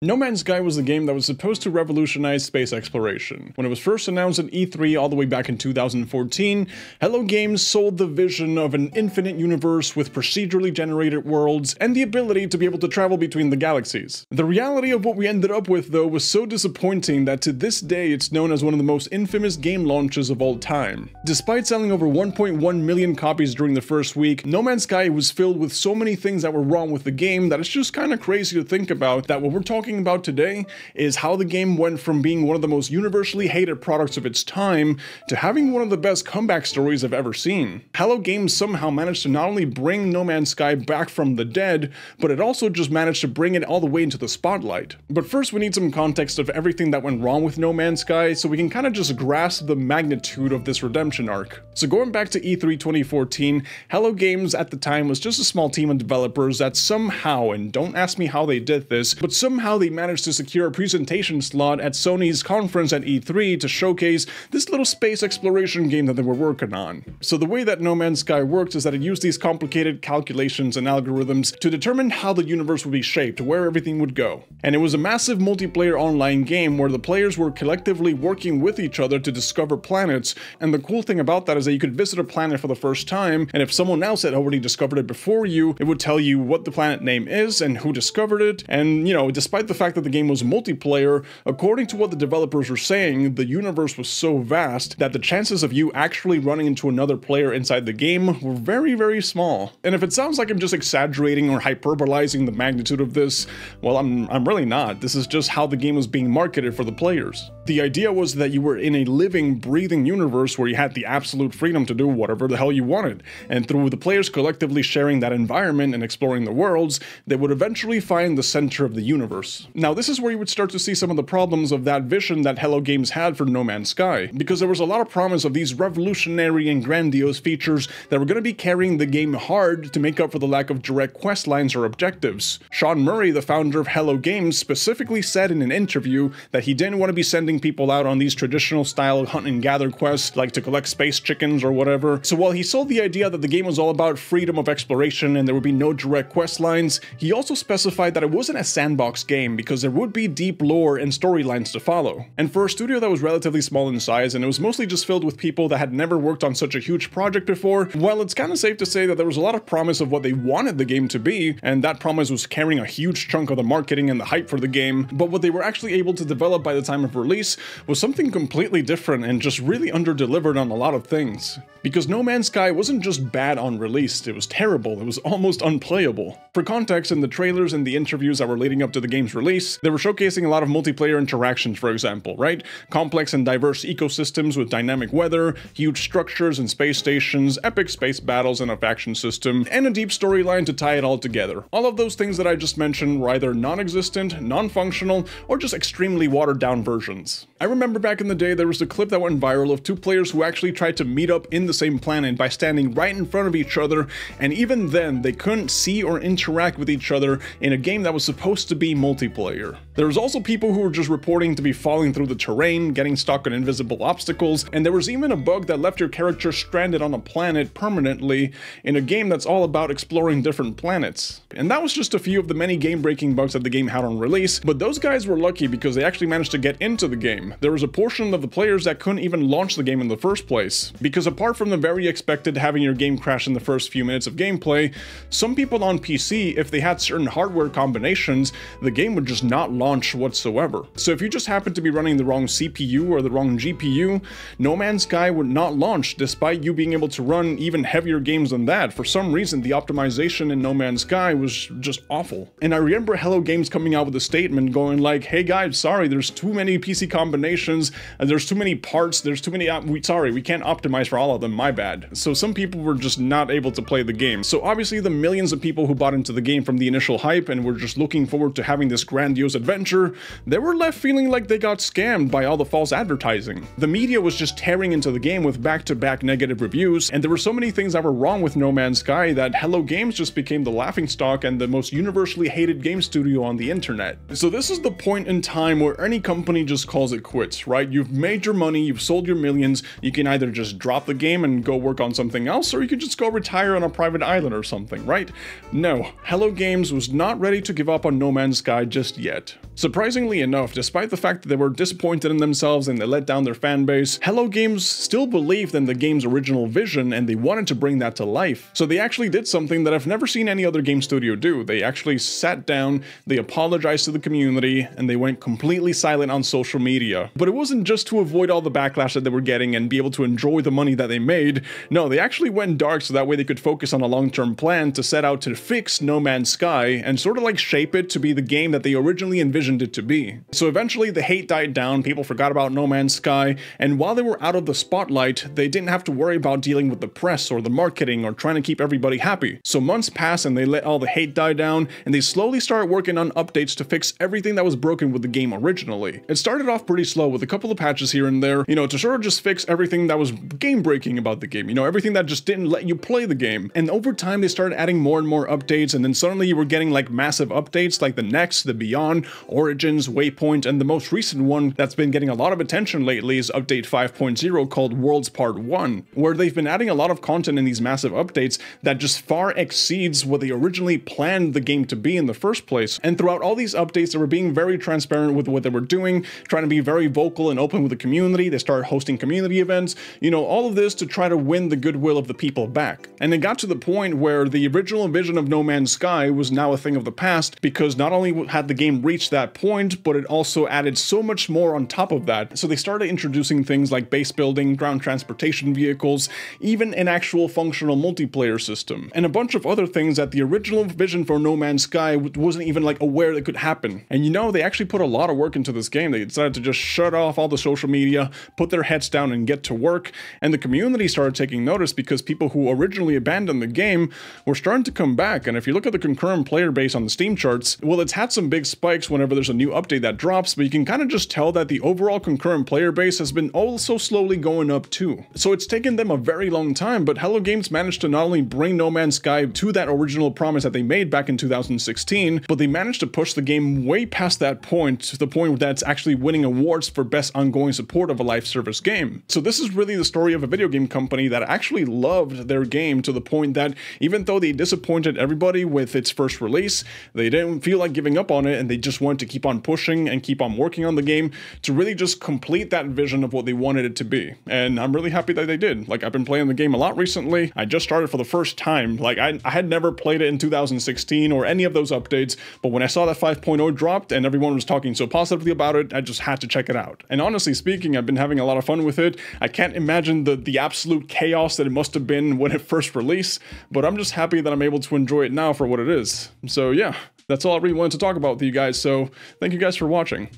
No Man's Sky was the game that was supposed to revolutionize space exploration. When it was first announced at E3 all the way back in 2014, Hello Games sold the vision of an infinite universe with procedurally generated worlds and the ability to be able to travel between the galaxies. The reality of what we ended up with, though, was so disappointing that to this day it's known as one of the most infamous game launches of all time. Despite selling over 1.1 million copies during the first week, No Man's Sky was filled with so many things that were wrong with the game that it's just kind of crazy to think about that what we're talking about today is how the game went from being one of the most universally hated products of its time to having one of the best comeback stories I've ever seen. Hello Games somehow managed to not only bring No Man's Sky back from the dead, but it also just managed to bring it all the way into the spotlight. But first we need some context of everything that went wrong with No Man's Sky so we can kind of just grasp the magnitude of this redemption arc. So going back to E3 2014, Hello Games at the time was just a small team of developers that somehow, and don't ask me how they did this, but somehow they managed to secure a presentation slot at Sony's conference at E3 to showcase this little space exploration game that they were working on. So the way that No Man's Sky works is that it used these complicated calculations and algorithms to determine how the universe would be shaped, where everything would go. And it was a massive multiplayer online game where the players were collectively working with each other to discover planets, and the cool thing about that is that you could visit a planet for the first time, and if someone else had already discovered it before you, it would tell you what the planet name is and who discovered it, and you know, despite the fact that the game was multiplayer, according to what the developers were saying, the universe was so vast that the chances of you actually running into another player inside the game were very, very small. And if it sounds like I'm just exaggerating or hyperbolizing the magnitude of this, well, I'm really not. This is just how the game was being marketed for the players. The idea was that you were in a living, breathing universe where you had the absolute freedom to do whatever the hell you wanted, and through the players collectively sharing that environment and exploring the worlds, they would eventually find the center of the universe. Now, this is where you would start to see some of the problems of that vision that Hello Games had for No Man's Sky, because there was a lot of promise of these revolutionary and grandiose features that were going to be carrying the game hard to make up for the lack of direct quest lines or objectives. Sean Murray, the founder of Hello Games, specifically said in an interview that he didn't want to be sending people out on these traditional style hunt and gather quests, like to collect space chickens or whatever. So while he sold the idea that the game was all about freedom of exploration and there would be no direct quest lines, he also specified that it wasn't a sandbox game because there would be deep lore and storylines to follow. And for a studio that was relatively small in size and it was mostly just filled with people that had never worked on such a huge project before, well, it's kind of safe to say that there was a lot of promise of what they wanted the game to be, and that promise was carrying a huge chunk of the marketing and the hype for the game, but what they were actually able to develop by the time of release was something completely different and just really under-delivered on a lot of things. Because No Man's Sky wasn't just bad on release, it was terrible, it was almost unplayable. For context, in the trailers and the interviews that were leading up to the game's release, they were showcasing a lot of multiplayer interactions, for example, right? Complex and diverse ecosystems with dynamic weather, huge structures and space stations, epic space battles and a faction system, and a deep storyline to tie it all together. All of those things that I just mentioned were either non-existent, non-functional, or just extremely watered-down versions. I remember back in the day there was a clip that went viral of two players who actually tried to meet up in the same planet by standing right in front of each other, and even then they couldn't see or interact with each other in a game that was supposed to be multiplayer. There was also people who were just reporting to be falling through the terrain, getting stuck on invisible obstacles, and there was even a bug that left your character stranded on a planet permanently in a game that's all about exploring different planets. And that was just a few of the many game-breaking bugs that the game had on release, but those guys were lucky because they actually managed to get into the game. There was a portion of the players that couldn't even launch the game in the first place, because apart from the very expected having your game crash in the first few minutes of gameplay, some people on PC, if they had certain hardware combinations, the game would just not launch whatsoever. So if you just happened to be running the wrong CPU or the wrong GPU, No Man's Sky would not launch despite you being able to run even heavier games than that. For some reason, the optimization in No Man's Sky was just awful. And I remember Hello Games coming out with a statement going like, hey guys, sorry, there's too many PC combinations, there's too many parts, there's too many, sorry, we can't optimize for all of them, my bad. So some people were just not able to play the game. So obviously the millions of people who bought into the game from the initial hype and were just looking forward to having this grandiose adventure, they were left feeling like they got scammed by all the false advertising. The media was just tearing into the game with back-to-back negative reviews, and there were so many things that were wrong with No Man's Sky that Hello Games just became the laughingstock and the most universally hated game studio on the internet. So this is the point in time where any company just calls it quit, right? You've made your money, you've sold your millions, you can either just drop the game and go work on something else, or you could just go retire on a private island or something, right? No, Hello Games was not ready to give up on No Man's Sky just yet. Surprisingly enough, despite the fact that they were disappointed in themselves and they let down their fan base, Hello Games still believed in the game's original vision and they wanted to bring that to life. So they actually did something that I've never seen any other game studio do. They actually sat down, they apologized to the community, and they went completely silent on social media. But it wasn't just to avoid all the backlash that they were getting and be able to enjoy the money that they made. No, they actually went dark so that way they could focus on a long-term plan to set out to fix No Man's Sky and sort of like shape it to be the game that they originally envisioned it to be. So eventually the hate died down, people forgot about No Man's Sky, and while they were out of the spotlight, they didn't have to worry about dealing with the press or the marketing or trying to keep everybody happy. So months passed and they let all the hate die down, and they slowly started working on updates to fix everything that was broken with the game originally. It started off pretty slow with a couple of patches here and there, you know, to sort of just fix everything that was game-breaking about the game, you know, everything that just didn't let you play the game. And over time they started adding more and more updates, and then suddenly you were getting like massive updates like the Next, the Beyond, Origins, Waypoint, and the most recent one that's been getting a lot of attention lately is update 5.0 called Worlds Part 1, where they've been adding a lot of content in these massive updates that just far exceeds what they originally planned the game to be in the first place. And throughout all these updates, they were being very transparent with what they were doing, trying to be very vocal and open with the community. They started hosting community events, you know, all of this to try to win the goodwill of the people back. And it got to the point where the original vision of No Man's Sky was now a thing of the past, because not only had the game reached that point, but it also added so much more on top of that. So they started introducing things like base building, ground transportation vehicles, even an actual functional multiplayer system, and a bunch of other things that the original vision for No Man's Sky wasn't even like aware that could happen. And you know, they actually put a lot of work into this game. They decided to just shut off all the social media, put their heads down and get to work, and the community started taking notice because people who originally abandoned the game were starting to come back. And if you look at the concurrent player base on the Steam charts, well, it's had some big spikes whenever there's a new update that drops, but you can kind of just tell that the overall concurrent player base has been also slowly going up too. So it's taken them a very long time, but Hello Games managed to not only bring No Man's Sky to that original promise that they made back in 2016, but they managed to push the game way past that point, to the point that it's actually winning awards for best ongoing support of a live service game. So this is really the story of a video game company that actually loved their game to the point that even though they disappointed everybody with its first release, they didn't feel like giving up on it, and they just wanted to keep on pushing and keep on working on the game to really just complete that vision of what they wanted it to be. And I'm really happy that they did. Like, I've been playing the game a lot recently. I just started for the first time. Like, I had never played it in 2016 or any of those updates, but when I saw that 5.0 dropped and everyone was talking so positively about it, I just had to check it out. And honestly speaking, I've been having a lot of fun with it. I can't imagine the absolute chaos that it must have been when it first released, but I'm just happy that I'm able to enjoy it now for what it is. So yeah, that's all I really wanted to talk about with you guys, so thank you guys for watching.